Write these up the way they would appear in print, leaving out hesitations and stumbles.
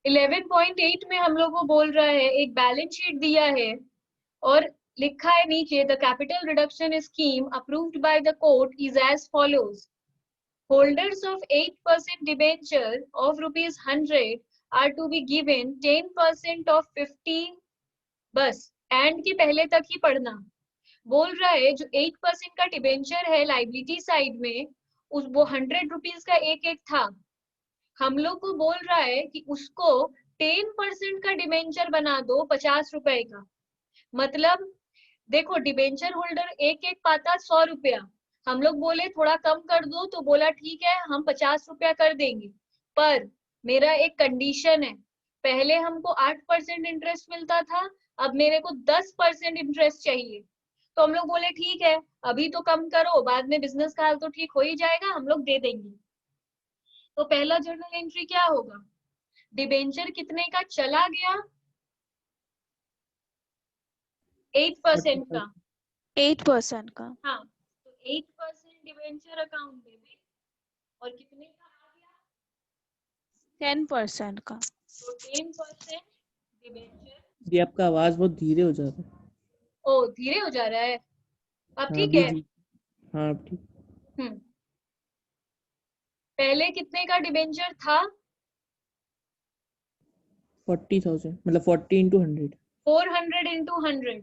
11.8 में हम लोग को बोल रहा है एक बैलेंस शीट दिया है और लिखा है नीचे the capital reduction scheme approved by the court is as follows. Holders of 8% debenture of ₹100 are to be given 10% of 50। बस एंड के पहले तक ही पढ़ना। बोल रहा है जो 8% का डिबेंचर है लाइबिलिटी साइड में, उस वो ₹100 का एक एक था। हम लोग को बोल रहा है कि उसको 10% का डिबेंचर बना दो ₹50 का। मतलब देखो डिबेंचर होल्डर एक एक पाता ₹100। हम लोग बोले थोड़ा कम कर दो तो बोला ठीक है हम ₹50 कर देंगे, पर मेरा एक कंडीशन है। पहले हमको 8% इंटरेस्ट मिलता था, अब मेरे को 10% इंटरेस्ट चाहिए। तो हम लोग बोले ठीक है अभी तो कम करो, बाद में बिजनेस का हाल तो ठीक हो ही जाएगा, हम लोग दे देंगे। तो पहला जर्नल एंट्री क्या होगा? डिबेंचर कितने का चला गया? 8% का। 8% का। हाँ, तो 8% डिबेंचर अकाउंट डेबिट और कितने का आ गया? 10% का। तो 10% डिबेंचर। जी आपका आवाज बहुत धीरे हो जाता है। ओ धीरे हो जा रहा है, अब हाँ ठीक है। बीच। हाँ अब ठीक। हम्म, पहले कितने का डिबेंचर था? 40,000 मतलब 40 into 100। 400 into 100।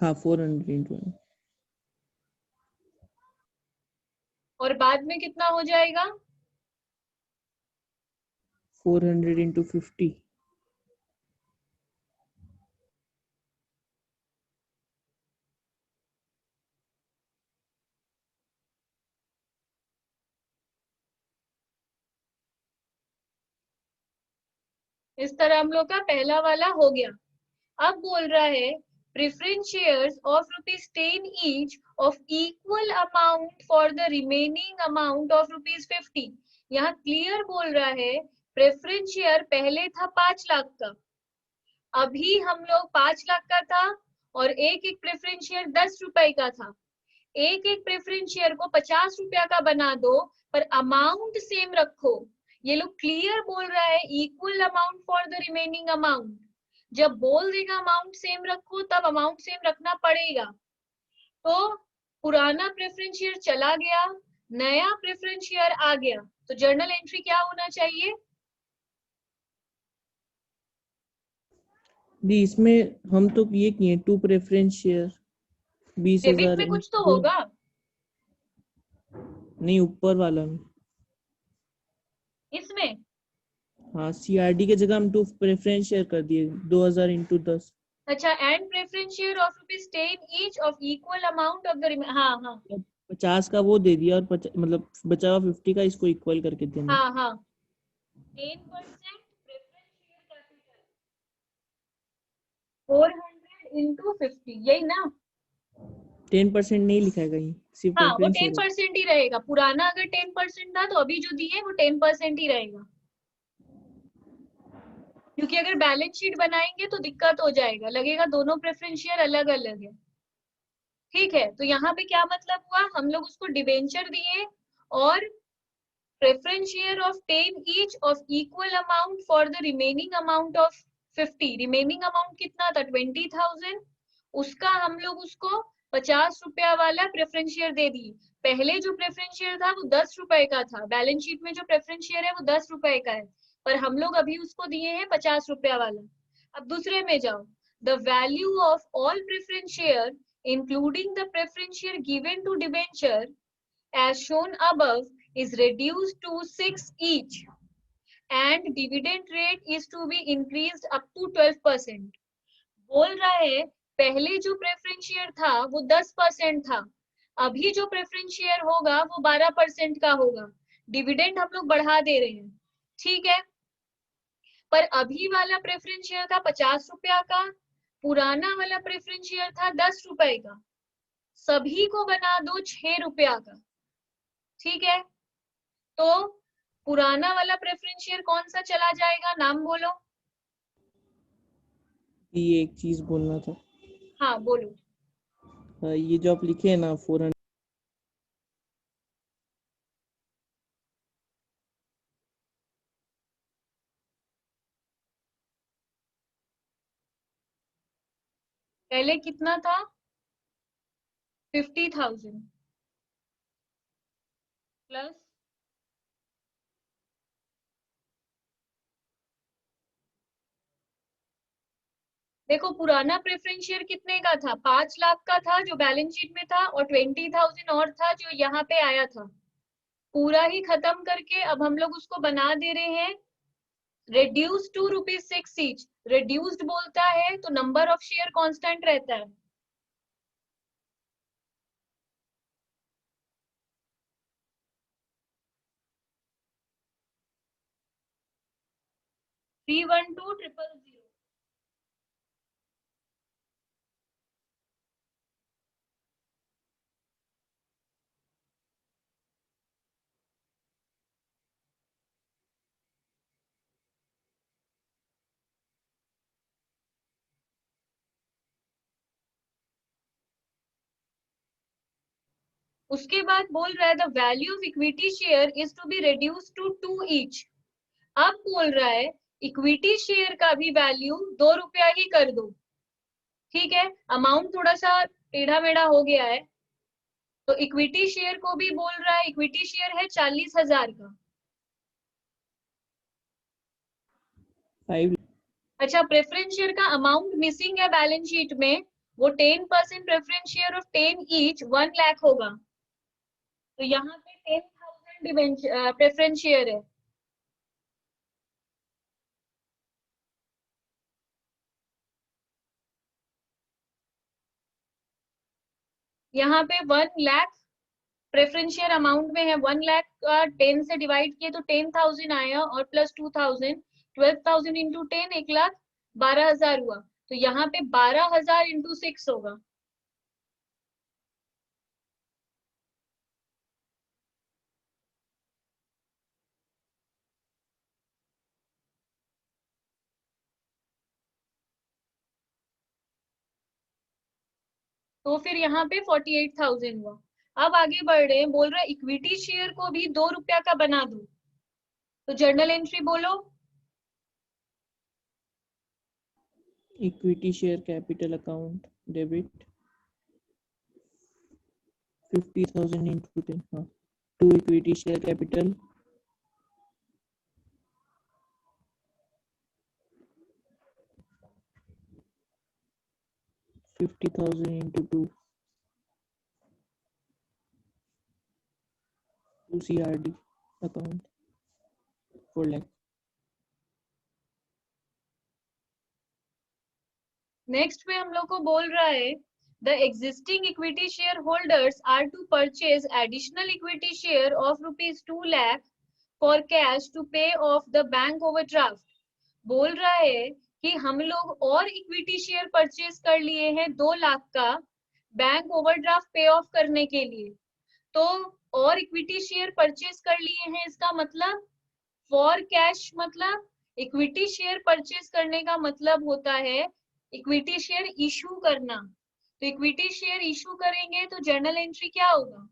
हाँ 400 into 100। और बाद में कितना हो जाएगा? 400 into 50। इस तरह हम लोग का पहला वाला हो गया। अब बोल रहा है preference shares of ₹10 each of equal amount for the remaining amount of ₹50। यहाँ क्लियर बोल रहा है प्रेफरेंस शेयर पहले था 5 लाख का, अभी हम लोग 5 लाख का था और एक एक प्रेफरेंस शेयर ₹10 का था। एक एक प्रेफरेंस शेयर को ₹50 का बना दो, पर अमाउंट सेम रखो। ये लोग क्लियर बोल रहा है equal amount for the remaining amount. जब बोल देगा अमाउंट सेम रखो तब अमाउंट सेम रखना पड़ेगा। तो पुराना प्रेफरेंस शेयर चला गया, नया प्रेफरेंस शेयर आ गया, तो जर्नल एंट्री क्या होना चाहिए? जी इसमें हम तो ये किए 2 प्रेफरेंस शेयर डेबिट 20,000 में कुछ तो into। होगा। नहीं ऊपर वाला में। इसमें हाँ सीआरडी के जगह हम 2 प्रेफरेंस शेयर कर दिए 2,000 into 10। अच्छा, and preference share of ₹10 each of equal amount of the हाँ हाँ 50 का वो दे दिया और मतलब बचा हुआ 50 का इसको इक्वल करके देना। हाँ हाँ 10% प्रेफरेंस शेयर कैपिटल 400 into 50, यही ना? 10% नहीं लिखा है कहीं, सिर्फ हाँ वो प्रेफरेंस शेयर है। 10% ही रहेगा। पुराना अगर 10% था तो अभी जो दिए वो 10% ही रहेगा, क्योंकि अगर बैलेंस शीट बनाएंगे तो दिक्कत हो जाएगा, लगेगा दोनों प्रेफरेंस शेयर अलग अलग है। ठीक है, तो यहाँ पे क्या मतलब हुआ, हम लोग उसको डिबेंचर दिए और preference share of 10 each of equal amount for the remaining amount of 50। Remaining amount कितना था? 20,000। उसका हम लोग उसको ₹50 वाला प्रेफरेंस शेयर दे दिए। पहले जो प्रेफरेंस शेयर था वो ₹10 का था, बैलेंस शीट में जो प्रेफरेंस शेयर है वो ₹10 का है, पर हम लोग अभी उसको दिए हैं ₹50 वाला। अब दूसरे में जाओ, the value of all preference share including the preference share given to debenture as shown above is reduced to 6 each and dividend rate is to be increased up to 12%। बोल रहा है पहले जो प्रेफरेंस शेयर था वो 10% था, अभी जो प्रेफरेंस शेयर होगा वो 12% का होगा। डिविडेंड हम लोग बढ़ा दे रहे हैं, ठीक है। पर अभी वाला प्रेफरेंस शेयर था ₹50 का, पुराना वाला प्रेफरेंस शेयर था ₹10 का, सभी को बना दो ₹6 का। ठीक है, तो पुराना वाला प्रेफरेंस शेयर कौन सा चला जाएगा, नाम बोलो। ये एक चीज बोलना था। हाँ बोलो। ये जो आप लिखे है ना 400 पहले कितना था 50,000 प्लस देखो पुराना प्रेफरेंस शेयर कितने का था 5 लाख का था जो बैलेंस शीट में था और 20,000 और था जो यहाँ पे आया था। पूरा ही खत्म करके अब हम लोग उसको बना दे रहे हैं reduced to ₹6 each। reduced बोलता है तो नंबर ऑफ शेयर कांस्टेंट रहता है। Three one two triple zero. उसके बाद बोल रहा है the value of equity share is to be reduce to 2 each. अब बोल रहा है इक्विटी शेयर का भी वैल्यू ₹2 ही कर दो। ठीक है, अमाउंट थोड़ा सा टेढ़ा मेढ़ा हो गया है तो इक्विटी शेयर को भी बोल रहा है इक्विटी शेयर है 40,000 का। 5। अच्छा, प्रेफरेंस शेयर का अमाउंट मिसिंग है बैलेंस शीट में, वो 10% preference share of 10 each 1 lakh होगा। तो यहाँ पे 10,000 प्रेफरेंस शेयर है। यहाँ पे 1 लाख प्रेफरेंस शेयर अमाउंट में है। 1 लाख का 10 से डिवाइड किए तो 10,000 आया और प्लस 2,000 12,000 इंटू 10 1,12,000 हुआ। तो यहाँ पे 12,000 इंटू 6 होगा। तो फिर यहाँ पे 48,000 हुआ। अब आगे बढ़ रहे हैं, बोल रहा है इक्विटी शेयर को भी ₹2 का बना दो। तो जर्नल एंट्री बोलो। Equity share capital account debit 50,000 into 10। हाँ, to equity share capital 50,000 into 2 CRD account 4 lakh। Next में हम लोग को बोल रहा है the existing equity share holders are to purchase additional equity share of ₹2 lakh for cash to pay off the bank overdraft. बोल रहा है कि हम लोग और इक्विटी शेयर परचेज कर लिए हैं 2 लाख का बैंक ओवरड्राफ्ट पे ऑफ करने के लिए। तो और इक्विटी शेयर परचेज कर लिए हैं इसका मतलब फॉर कैश, मतलब इक्विटी शेयर परचेज करने का मतलब होता है इक्विटी शेयर इशू करना। तो इक्विटी शेयर इशू करेंगे तो जर्नल एंट्री क्या होगा?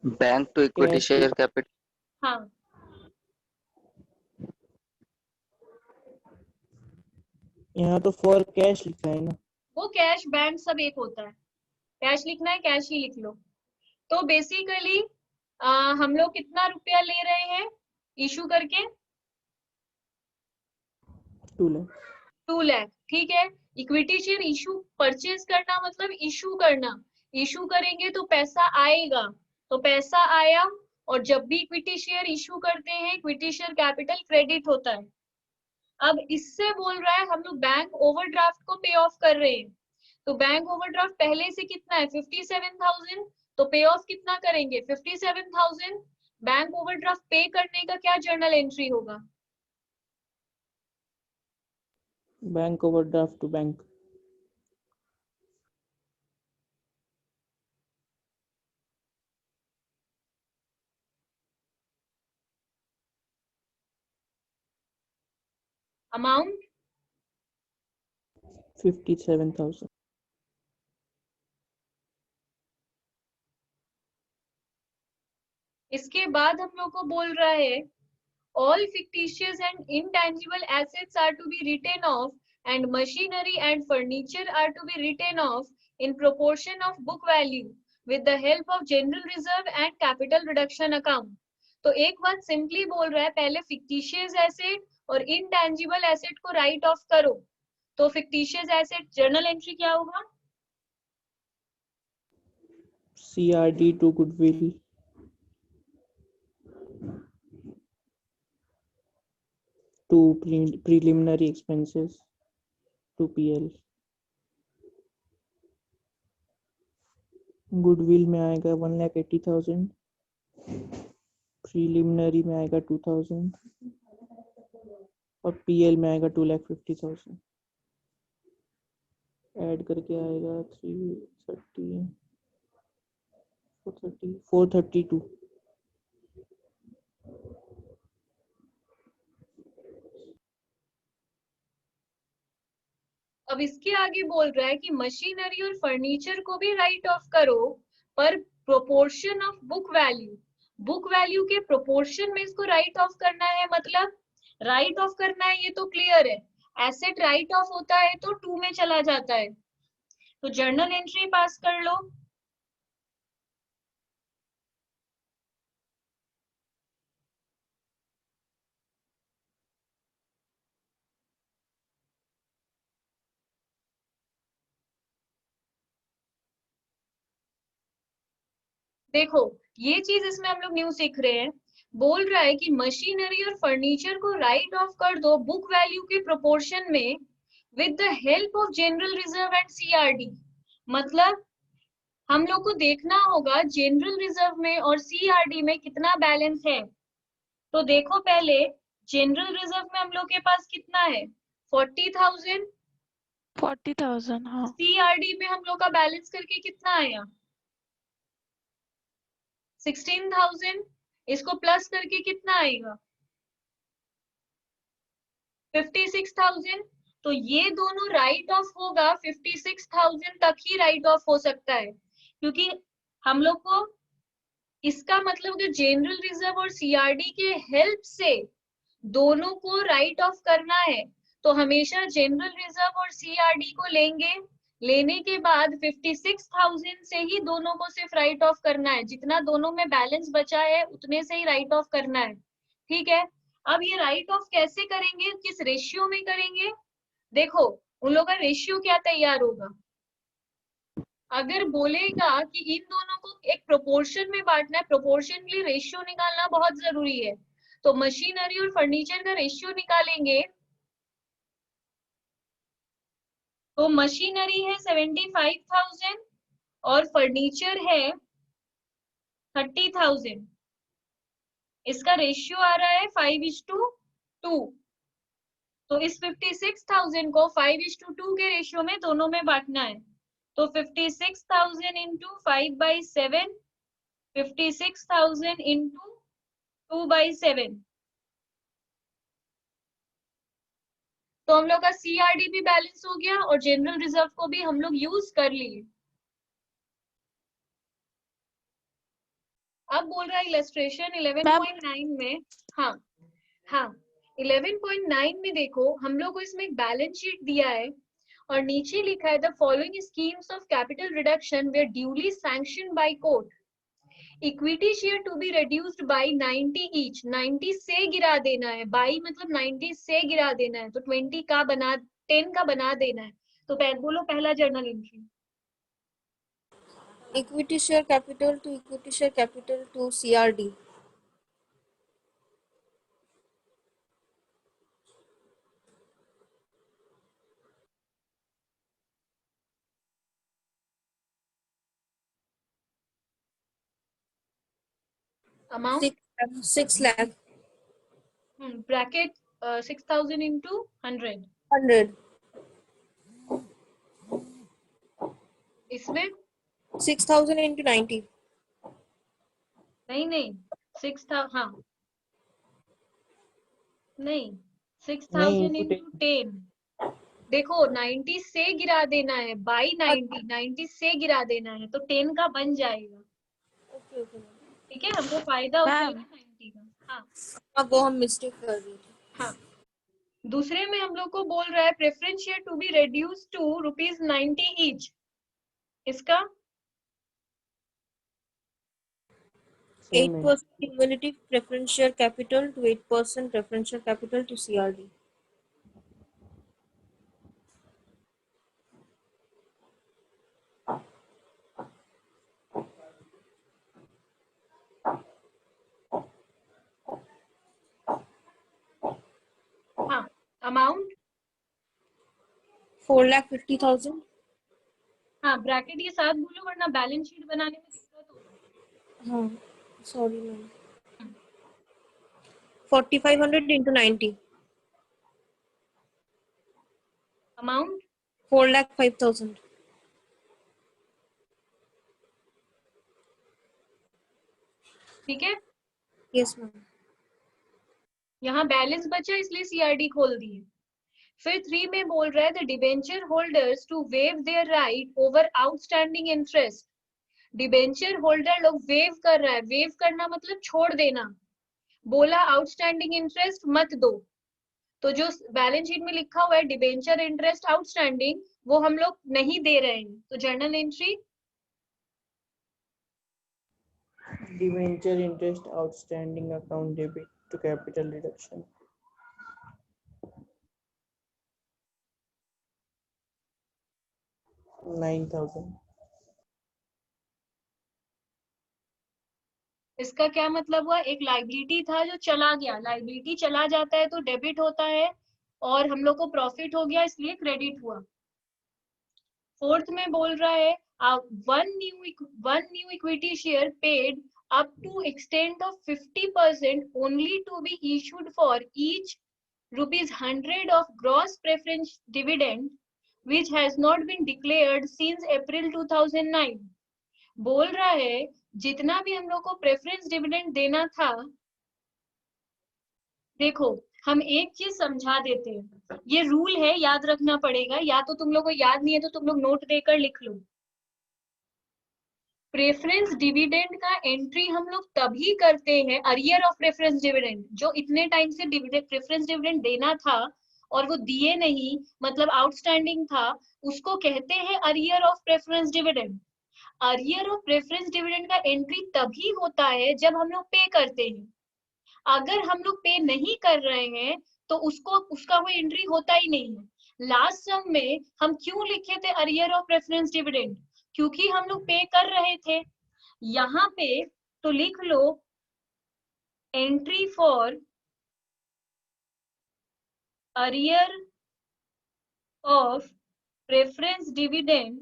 Bank to equity cash share capital. हाँ, यहाँ तो फॉर कैश लिखा है ना। वो कैश बैंक सब एक होता है, कैश लिखना है कैश ही लिख लो। तो बेसिकली हम लोग कितना रुपया ले रहे हैं इशू करके? 2 लाख। 2 लाख। ठीक है, इक्विटी शेयर इशू परचेज करना मतलब इशू करना। इशू करेंगे तो पैसा आएगा, तो पैसा आया और जब भी इक्विटी शेयर इशू करते हैं इक्विटी शेयर कैपिटल क्रेडिट होता है। अब इससे बोल रहा है हम लोग बैंक ओवरड्राफ्ट को पे ऑफ कर रहे हैं। तो बैंक ओवरड्राफ्ट पहले से कितना है 57,000, तो पे ऑफ कितना करेंगे 57,000। बैंक ओवरड्राफ्ट पे करने का क्या जर्नल एंट्री होगा? Bank overdraft to bank amount 57,000। इसके बाद हम लोग को बोल रहा है all fictitious and intangible assets are to be written off and machinery and furniture are to be written off in proportion of book value with the help of general reserve and capital reduction account. तो एक बात simply बोल रहा है, पहले fictitious asset और intangible asset को right of करो. तो fictitious asset जर्नल एंट्री क्या होगा? CRD to goodwill, to preliminary expenses, to PL. Goodwill में आएगा 1,80,000, प्रीलिमिनरी में आएगा 2,000 और PL में आएगा 2,50,000. ऐड करके आएगा 330, 432. अब इसके आगे बोल रहा है कि मशीनरी और फर्नीचर को भी राइट ऑफ करो पर proportion of book value. Book value के प्रोपोर्शन में इसको राइट ऑफ करना है, मतलब राइट ऑफ करना है, ये तो क्लियर है. एसेट राइट ऑफ होता है तो 2 में चला जाता है. तो जर्नल एंट्री पास कर लो. देखो ये चीज इसमें हम लोग न्यू सीख रहे हैं. बोल रहा है कि मशीनरी और फर्नीचर को राइट ऑफ कर दो बुक वैल्यू के प्रोपोर्शन में with the help of general reserve and CRD. मतलब हम लोग को देखना होगा जनरल रिजर्व में और CRD में कितना बैलेंस है. तो देखो पहले जनरल रिजर्व में हम लोग के पास कितना है? 40,000. 40,000 हाँ. CRD में हम लोग का बैलेंस करके कितना आया? 16,000. इसको प्लस करके कितना आएगा? 56,000. तो ये दोनों राइट ऑफ होगा 56,000 तक ही राइट ऑफ हो सकता है, क्योंकि हम लोग को इसका मतलब कि जनरल रिजर्व और CRD के हेल्प से दोनों को राइट ऑफ करना है. तो हमेशा जनरल रिजर्व और CRD को लेंगे, लेने के बाद 56,000 से ही दोनों को सिर्फ राइट ऑफ करना है. जितना दोनों में बैलेंस बचा है उतने से ही राइट ऑफ करना है. ठीक है. अब ये राइट ऑफ कैसे करेंगे, किस रेशियो में करेंगे? देखो उन लोगों का रेशियो क्या तैयार होगा. अगर बोलेगा कि इन दोनों को एक प्रोपोर्शन में बांटना है, प्रोपोर्शन के लिए रेशियो निकालना बहुत जरूरी है. तो मशीनरी और फर्नीचर का रेशियो निकालेंगे. तो मशीनरी है 75,000 और फर्नीचर है 30,000. इसका रेशियो आ रहा है 5:2. तो इस 56,000 को 5:2 के रेशियो में दोनों में बांटना है. तो 56,000 इंटू 5/7, 56,000 इंटू 2/7. तो हम लोग का CRD भी बैलेंस हो गया और जनरल रिजर्व को भी हम लोग यूज कर लिए. अब बोल रहा है इलस्ट्रेशन 11.9 में. हाँ हाँ 11.9 में देखो हम लोग को इसमें एक बैलेंस शीट दिया है और नीचे लिखा है the following schemes of capital reduction were duly sanctioned by court. Equity share to be reduced by 90 each. 90 से गिरा देना है, बाई मतलब 90 से गिरा देना है. तो 10 का बना देना है. तो बोलो पहला journal entry. Equity share capital to equity share capital to CRD. Amount 6 lakh. Bracket 6,000 into 100. 100. इसमें 6,000 into 90. नहीं 6,000. हाँ नहीं 6,000 into 10. देखो 90 से गिरा देना है, बाई 90 से गिरा देना है तो 10 का बन जाएगा. Okay. ठीक है, हमको फायदा हो मैम जाएगा 90 का। हाँ अब वो हम मिस्टेक कर रहे थे। हाँ, दूसरे में हम लोग को बोल रहा है preference share to be reduce to ₹90 each. इसका 8% cumulative preference share capital to 8% preferential capital to CRD. हाँ, अमाउंट 4,50,000. हाँ, ब्रैकेट ये साथ बोलो वरना बैलेंस शीट बनाने में दिक्कत होगी। हाँ, sorry ma'am. 4,500 into 90. अमाउंट 4,05,000. ठीक है, Yes ma'am. यहाँ बैलेंस बचा इसलिए सीआरडी खोल दिए। फिर 3 में बोल रहा है the debenture holders to waive their right over outstanding interest. Debenture holder लोग वेव कर रहा है, वेव करना मतलब छोड़ देना। बोला आउटस्टैंडिंग इंटरेस्ट मत दो, तो जो बैलेंस शीट में लिखा हुआ है डिबेंचर इंटरेस्ट आउटस्टैंडिंग वो हम लोग नहीं दे रहे हैं, तो journal entry debenture interest outstanding account debit to capital reduction. $9,000। इसका क्या मतलब हुआ, एक लाइबिलिटी था जो चला गया, लाइबिलिटी चला जाता है तो डेबिट होता है और हम लोग को प्रॉफिट हो गया इसलिए क्रेडिट हुआ। फोर्थ में बोल रहा है one new equity share paid up to extent of 50% only to be issued for each ₹100 of gross preference dividend which has not been declared since April 2009। बोल रहा है जितना भी हम लोग को प्रेफरेंस डिविडेंड देना था, देखो हम एक चीज समझा देते हैं, ये रूल है याद रखना पड़ेगा, या तो तुम लोग को याद नहीं है तो तुम लोग नोट देकर लिख लो। प्रेफरेंस डिविडेंड का एंट्री हम लोग तभी करते हैं, अरियर ऑफ प्रेफरेंस डिविडेंड, जो इतने टाइम से प्रेफरेंस डिविडेंड देना था और वो दिए नहीं मतलब आउटस्टैंडिंग था, उसको कहते हैं arrear of preference dividend. Arrear of preference dividend का एंट्री तभी होता है जब हम लोग पे करते हैं। अगर हम लोग पे नहीं कर रहे हैं तो उसका कोई एंट्री होता ही नहीं है। लास्ट सम में हम क्यों लिखे थे अरियर ऑफ प्रेफरेंस डिविडेंड, क्योंकि हम लोग पे कर रहे थे। यहाँ पे तो लिख लो entry for arrear of preference dividend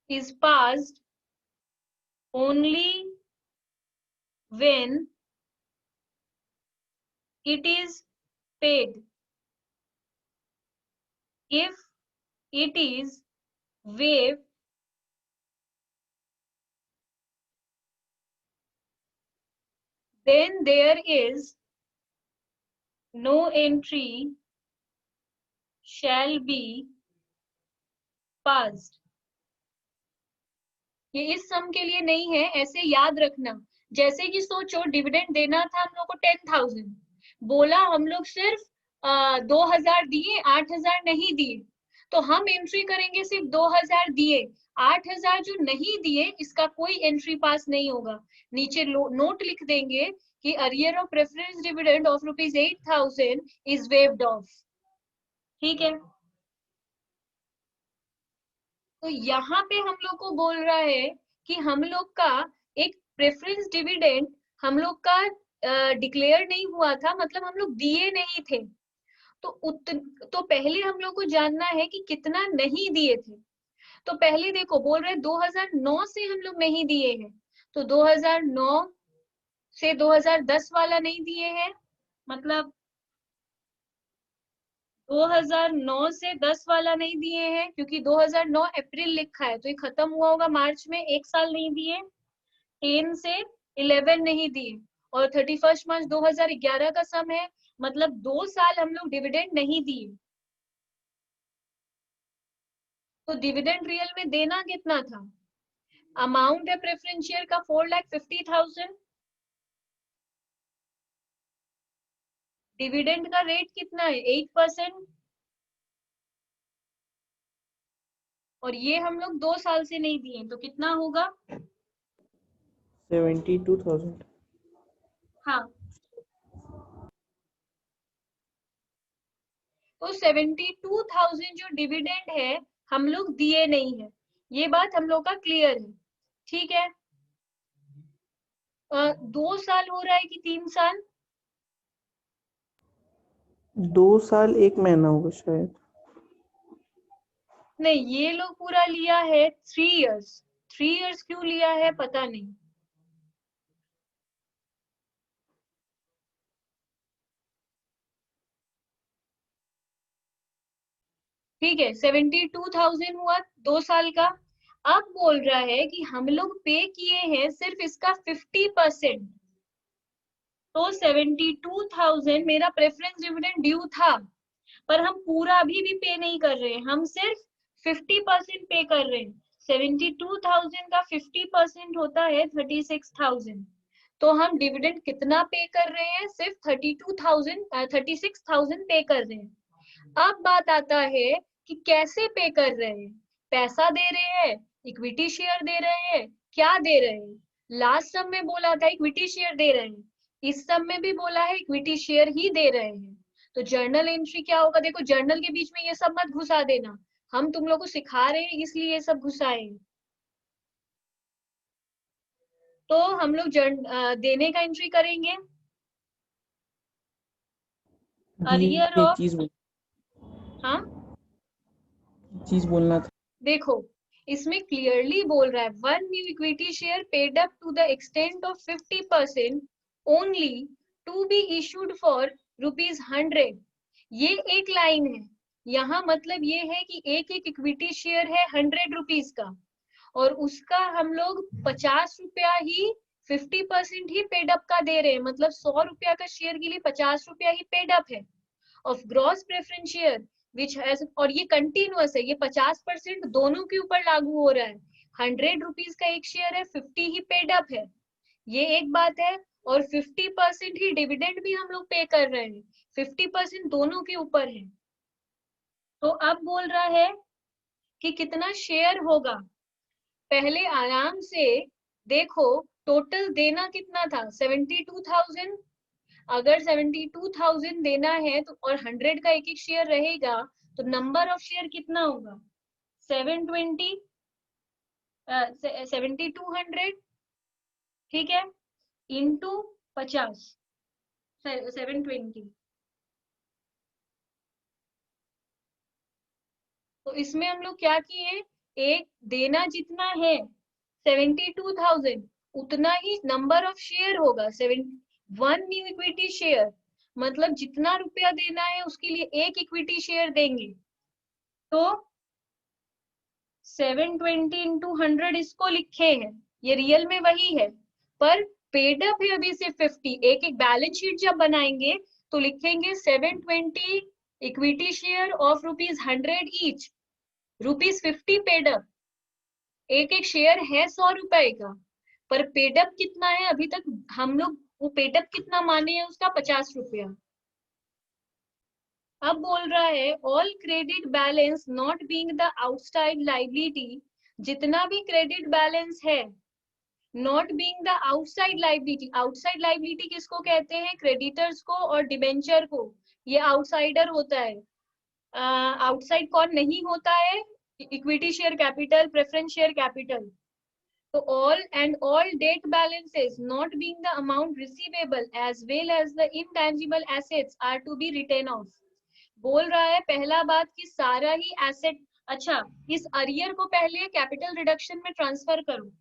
is passed only when it is paid. If it is waived, then there is no entry shall be passed। ये इस सम के लिए नहीं है, ऐसे याद रखना। जैसे कि सोचो डिविडेंड देना था हम लोग को 10,000, बोला हम लोग सिर्फ 2,000 दिए, 8,000 नहीं दिए, तो हम एंट्री करेंगे सिर्फ 2,000 दिए, 8,000 जो नहीं दिए इसका कोई एंट्री पास नहीं होगा। नीचे नोट लिख देंगे कि arrear of preference dividend of ₹8,000 is waived of. ठीक है, तो यहाँ पे हम लोग को बोल रहा है कि हम लोग का एक प्रेफरेंस डिविडेंड हम लोग का डिक्लेयर नहीं हुआ था, मतलब हम लोग दिए नहीं थे, तो पहले हम लोग को जानना है कि कितना नहीं दिए थे। तो पहले देखो बोल रहे 2009 से हम लोग नहीं दिए हैं, तो 2009 से 2010 वाला नहीं दिए हैं, मतलब 2009 से 10 वाला नहीं दिए हैं क्योंकि 2009 अप्रैल लिखा है तो ये खत्म हुआ होगा मार्च में, एक साल नहीं दिए। 10 से 11 नहीं दिए और 31 मार्च 2011 का सम है, मतलब 2 साल हम लोग डिविडेंड नहीं दिए। तो डिविडेंड रियल में देना कितना था? अमाउंट है प्रेफरेंस शेयर का 4,50,000। डिविडेंड का रेट कितना है? 8%। और ये हम लोग 2 साल से नहीं दिए, तो कितना होगा? 72,000। हाँ, तो 72,000 जो डिविडेंड है हम लोग दिए नहीं है, ये बात हम लोग का क्लियर है। ठीक है, 2 साल हो रहा है कि 3 साल? 2 साल 1 महीना होगा शायद। नहीं, ये लोग पूरा लिया है 3 इयर्स। 3 इयर्स क्यों लिया है पता नहीं। ठीक है, 72,000 हुआ 2 साल का। अब बोल रहा है कि हम लोग पे किए हैं सिर्फ इसका 50%। तो 72,000 मेरा प्रेफरेंस डिविडेंड ड्यू था, पर हम पूरा अभी भी पे नहीं कर रहे हैं, हम सिर्फ 50% पे कर रहे हैं। 72,000 का 50% होता है 36,000। तो हम डिविडेंड कितना पे कर रहे हैं? सिर्फ 36,000 पे कर रहे हैं। अब बात आता है कि कैसे पे कर रहे हैं। पैसा दे रहे हैं, इक्विटी शेयर दे रहे हैं, क्या दे रहे हैं? लास्ट सब में बोला था इक्विटी शेयर दे रहे हैं, इस सब में भी बोला है इक्विटी शेयर ही दे रहे हैं। तो जर्नल एंट्री क्या होगा? देखो, जर्नल के बीच में ये सब मत घुसा देना, हम तुम लोग को सिखा रहे हैं इसलिए ये सब घुसाए। तो हम लोग देने का एंट्री करेंगे। दी अरियर एक ऑफ, हाँ चीज बोलना था। देखो, इसमें क्लियरली बोल रहा है one new equity share paid up to the extent of 50% only to be issued for ₹100। ये एक लाइन है यहाँ, मतलब ये है कि एक एक इक्विटी शेयर है 100 रुपीज का, और उसका हम लोग 50 रुपया ही 50% ही पेड अप का दे रहे हैं, मतलब 100 रुपया का शेयर के लिए 50 रुपया ही पेड अप है of gross preference share which has, और ये कंटिन्यूअस है, ये 50% दोनों के ऊपर लागू हो रहा है। 100 रुपीज का एक शेयर है, 50 ही पेड अप है, ये एक बात है। और 50% ही डिविडेंड भी हम लोग पे कर रहे हैं, 50% दोनों के ऊपर है। तो अब बोल रहा है कि कितना शेयर होगा। पहले आराम से देखो, टोटल देना कितना था? 72,000। अगर 72,000 देना है तो और 100 का एक एक शेयर रहेगा, तो नंबर ऑफ शेयर कितना होगा? 720, 7200, ठीक है, इंटू 50, 720। तो इसमें हम लोग क्या किए, एक देना जितना है 72,000, उतना ही नंबर ऑफ शेयर होगा। 1 न्यू इक्विटी शेयर, मतलब जितना रुपया देना है उसके लिए एक इक्विटी शेयर देंगे। तो 720 इंटू 100 इसको लिखे हैं, ये रियल में वही है, पर पेड अप है अभी से 50। एक एक बैलेंस शीट जब बनाएंगे तो लिखेंगे 720 equity share of ₹100 each, ₹50 paid up. एक एक शेयर है 100 रुपए का, पर पेडअप कितना है अभी तक हम लोग, वो पेडअप कितना माने हैं उसका 50 रुपया। अब बोल रहा है all credit balance not being the outside liability, जितना भी क्रेडिट बैलेंस है not being the outside liability. Outside liability किसको कहते हैं? क्रेडिटर्स को और डिबेंचर को, ये आउटसाइडर होता है। आउटसाइड कौन नहीं होता है? Equity share capital, preference share capital. So all debt balances not being the amount receivable as well as the intangible assets are to be written off। बोल रहा है पहला बात कि सारा ही एसेट, अच्छा इस अरियर को पहले कैपिटल रिडक्शन में ट्रांसफर करो।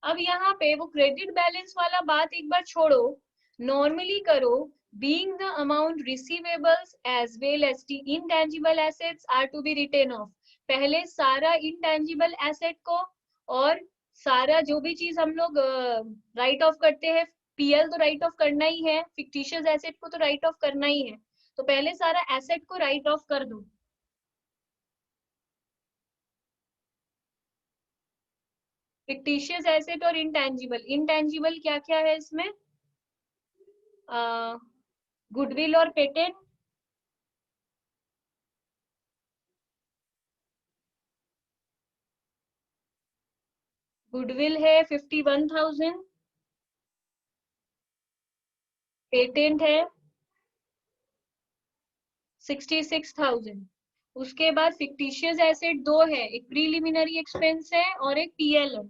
अब यहाँ पे वो क्रेडिट बैलेंस वाला बात एक बार छोड़ो, नॉर्मली करो। being the amount receivables as well as the intangible assets are to be written off. पहले सारा intangible asset को और सारा जो भी चीज हम लोग राइट ऑफ करते हैं, पीएल तो राइट ऑफ करना ही है, फिक्टिशियस एसेट को तो राइट ऑफ करना ही है, तो पहले सारा एसेट को राइट ऑफ कर दो। फिक्टिशियस एसेट और इंटेंजिबल, इंटेंजिबल क्या क्या है इसमें? गुडविल और पेटेंट, गुडविल है 51,000, पेटेंट है 66,000। उसके बाद फिक्टिशियस एसेट दो है, एक प्रीलिमिनरी एक्सपेंस है और एक पीएल है।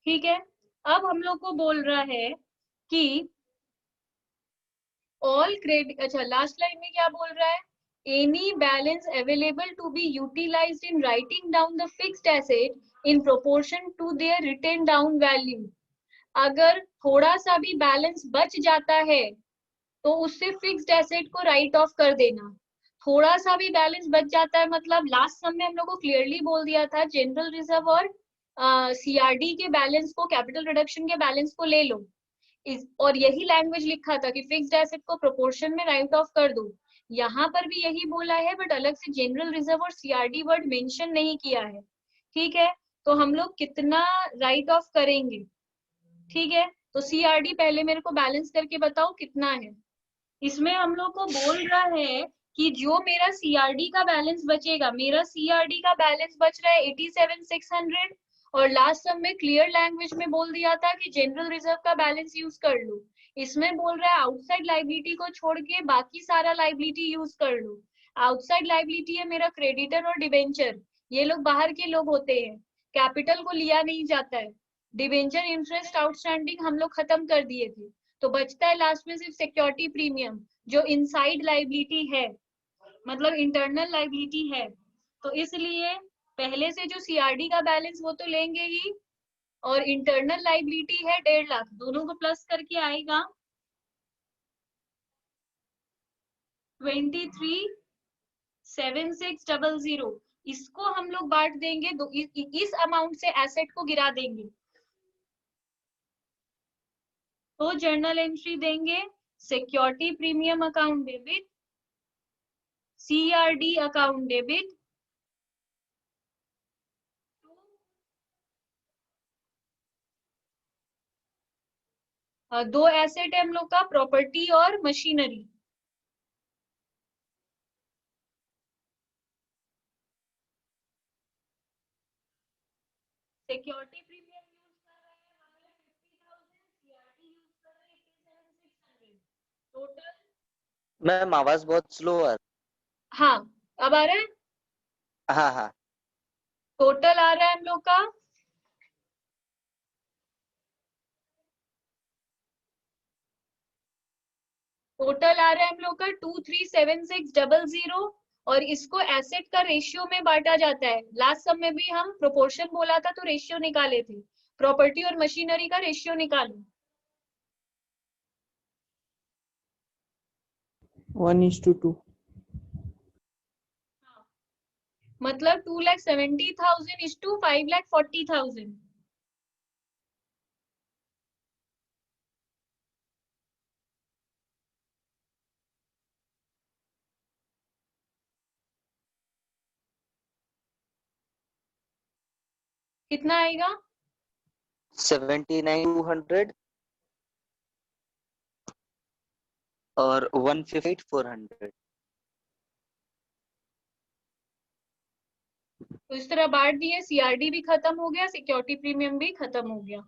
ठीक है, अब हम लोग को बोल रहा है कि ऑल क्रेडिट, अच्छा लास्ट लाइन में क्या बोल रहा है? Any balance available to be utilised in writing down the fixed asset in proportion to their written down value. अगर थोड़ा सा भी बैलेंस बच जाता है तो उससे फिक्स्ड एसेट को राइट ऑफ कर देना। थोड़ा सा भी बैलेंस बच जाता है मतलब लास्ट सम में हम लोग को क्लियरली बोल दिया था जनरल रिजर्व और सीआरडी के बैलेंस को, कैपिटल रिडक्शन के बैलेंस को ले लो और यही लैंग्वेज लिखा था कि फिक्स्ड एसेट को प्रोपोर्शन में राइट ऑफ कर दो। यहाँ पर भी यही बोला है बट अलग से जनरल रिजर्व और सीआरडी वर्ड मेंशन नहीं किया है। ठीक है, तो हम लोग कितना राइट ऑफ करेंगे? ठीक है, तो सीआरडी पहले मेरे को बैलेंस करके बताओ कितना है। इसमें हम लोग को बोल रहा है कि जो मेरा सीआरडी का बैलेंस बचेगा, मेरा सीआरडी का बैलेंस बच रहा है 87,600 और लास्ट सम में क्लियर लैंग्वेज में बोल दिया था कि जनरल रिजर्व का बैलेंस यूज कर लो। इसमें बोल रहा है आउटसाइड लाइबिलिटी को छोड़ के बाकी सारा लाइबिलिटी यूज कर लो। आउटसाइड लाइबिलिटी है मेरा क्रेडिटर और डिबेंचर, ये लोग बाहर के लोग होते हैं, कैपिटल को लिया नहीं जाता है। डिबेंचर इंटरेस्ट आउटस्टैंडिंग हम लोग खत्म कर दिए थे, तो बचता है लास्ट में सिर्फ सिक्योरिटी प्रीमियम जो इनसाइड लाइबिलिटी है, मतलब इंटरनल लाइबिलिटी है। तो इसलिए पहले से जो सीआरडी का बैलेंस वो तो लेंगे ही, और इंटरनल लाइबिलिटी है 1.5 लाख, दोनों को प्लस करके आएगा 23,7600। इसको हम लोग बांट देंगे इस अमाउंट से एसेट को गिरा देंगे, तो जर्नल एंट्री देंगे security premium account debit, CRD account debit, दो एसेट है हम लोग का, प्रॉपर्टी और मशीनरी। सिक्योरिटी प्रीमियम यूज कर रहे हैं हम लोग 50,000, सीआरडी यूज कर रहे हैं 87,600 टोटल। मैम आवाज बहुत स्लो है। हाँ, अब आ रहा है? हाँ हाँ। टोटल आ रहा है हम लोग का टोटल आ रहा है हम लोग का 237600, और इसको एसेट का रेशियो में बांटा जाता है। लास्ट सम में भी हम प्रोपोर्शन बोला था तो रेशियो निकाले थे, प्रॉपर्टी और मशीनरी का रेशियो निकालो। 1:2। मतलब 2,70,000 इज टू 5,40,000। कितना आएगा? 79,200 और 158,400। तो इस तरह बांट दिए, सीआरडी भी खत्म हो गया, सिक्योरिटी प्रीमियम भी खत्म हो गया।